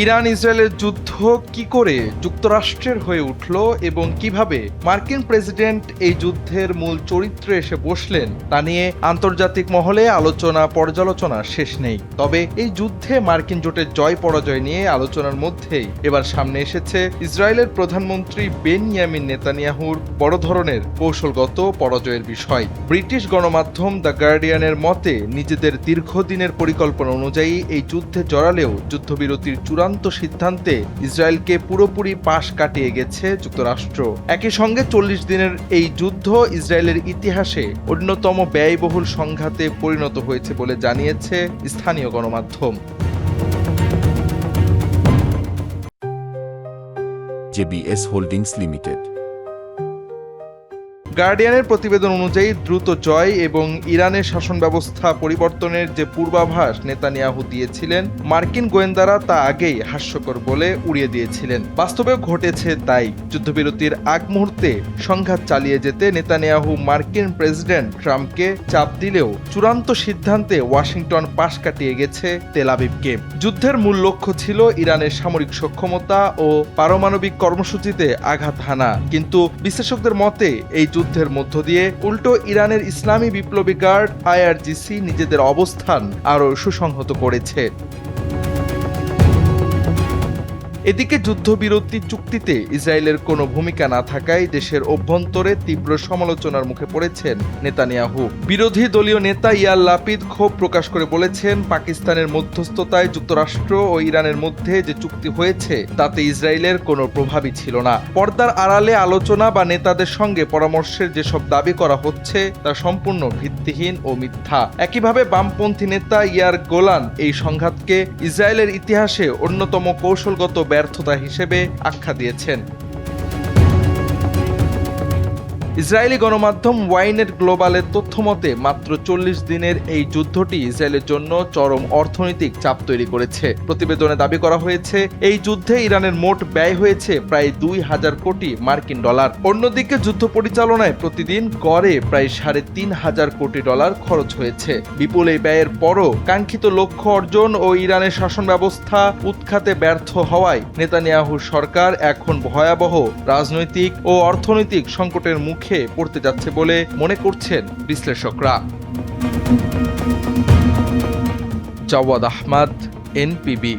Iran ইসরায়েলের যুদ্ধ কি করে যুক্তরাষ্ট্রের হয়ে উঠল এবং কিভাবে মার্কিন প্রেসিডেন্ট এই যুদ্ধের মূল চরিত্রে এসে বসলেন তা নিয়ে আন্তর্জাতিক মহলে আলোচনা পর্যালোচনা শেষ নেই। তবে এই যুদ্ধে মার্কিন জোটের জয় পরাজয় নিয়ে আলোচনার মধ্যেই এবার সামনে এসেছে ইসরায়েলের প্রধানমন্ত্রী বেনিয়ামিন নেতানিয়াহুর বড় ধরনের কৌশলগত পরাজয়ের বিষয়। ব্রিটিশ গণমাধ্যম দ্য গার্ডিয়ানের মতে নিজেদের দীর্ঘদিনের পরিকল্পনা অনুযায়ী এই যুদ্ধে জড়ালেও যুদ্ধবিরতির চূড়ান্ত সিদ্ধান্তে ইসরায়েলকে পুরোপুরি পাশ কাটিয়ে গেছে যুক্তরাষ্ট্র। একই সঙ্গে ৪০ দিনের এই যুদ্ধ ইসরায়েলের ইতিহাসে অন্যতম ব্যয়বহুল সংঘাতে পরিণত হয়েছে বলে জানিয়েছে স্থানীয় গণমাধ্যম। JBS holdings limited. গার্ডিয়ানের প্রতিবেদন অনুযায়ী দ্রুত জয় এবং ইরানের শাসন ব্যবস্থা পরিবর্তনের যে পূর্বাভাস নেতানিয়াহু দিয়েছিলেন, মার্কিন গোয়েন্দারা তা আগেই হাস্যকর বলে উড়িয়ে দিয়েছিলেন। বাস্তবেও ঘটেছে তাই। যুদ্ধবিরতির আগ মুহূর্তে সংঘাত চালিয়ে যেতে নেতানিয়াহু মার্কিন প্রেসিডেন্ট ট্রাম্পকে চাপ দিলেও চূড়ান্ত সিদ্ধান্তে ওয়াশিংটন পাশ কাটিয়ে গেছে তেল আবিবকে। যুদ্ধের মূল লক্ষ্য ছিল ইরানের সামরিক সক্ষমতা ও পারমাণবিক কর্মসূচিতে আঘাত হানা, কিন্তু বিশ্লেষকদের মতে এই যুদ্ধের মধ্য দিয়ে উল্টো ইরানের ইসলামী বিপ্লবী গার্ড আইআরজিসি নিজেদের অবস্থান আরও সুসংহত করেছে। এদিকে যুদ্ধবিরতি চুক্তিতে ইসরায়েলের কোনো ভূমিকা না থাকায় দেশের অভ্যন্তরে তীব্র সমালোচনার মুখে পড়েছেন নেতানিয়াহু। বিরোধী দলীয় নেতা ইয়ার লাপিদ ক্ষোভ প্রকাশ করে বলেছেন, পাকিস্তানের মধ্যস্থতায় যুক্তরাষ্ট্র ও ইরানের মধ্যে যে চুক্তি হয়েছে তাতে ইসরায়েলের কোনো প্রভাবই ছিল না। পর্দার আড়ালে আলোচনা বা নেতাদের সঙ্গে পরামর্শের যেসব দাবি করা হচ্ছে তা সম্পূর্ণ ভিত্তিহীন ও মিথ্যা। একইভাবে বামপন্থী নেতা ইয়ার গোলান এই সংঘাতকে ইসরায়েলের ইতিহাসে অন্যতম কৌশলগত ব্যর্থতা হিসেবে আখ্যা দিয়েছেন। ইসরায়েলি গণমাধ্যম ওয়াইনেট গ্লোবালের তথ্যমতে মাত্র ৪০ দিনের এই যুদ্ধটি ইসরায়েলের জন্য চরম অর্থনৈতিক চাপ তৈরি করেছে। প্রতিবেদনে দাবি করা হয়েছে, এই যুদ্ধে ইরানের মোট ব্যয় হয়েছে প্রায় ২,০০০ কোটি মার্কিন ডলার। অন্যদিকে যুদ্ধ পরিচালনায় প্রতিদিন গড়ে প্রায় $৩,৫০০ কোটি খরচ হয়েছে। বিপুল এই ব্যয়ের পরও কাঙ্ক্ষিত লক্ষ্য অর্জন ও ইরানের শাসন ব্যবস্থা উৎখাতে ব্যর্থ হওয়ায় নেতানিয়াহুর সরকার এখন ভয়াবহ রাজনৈতিক ও অর্থনৈতিক সংকটের মুখে পড়তে যাচ্ছে বলে মনে করছেন বিশ্লেষকরা। জাওয়াদ আহমদ, এনপিবি।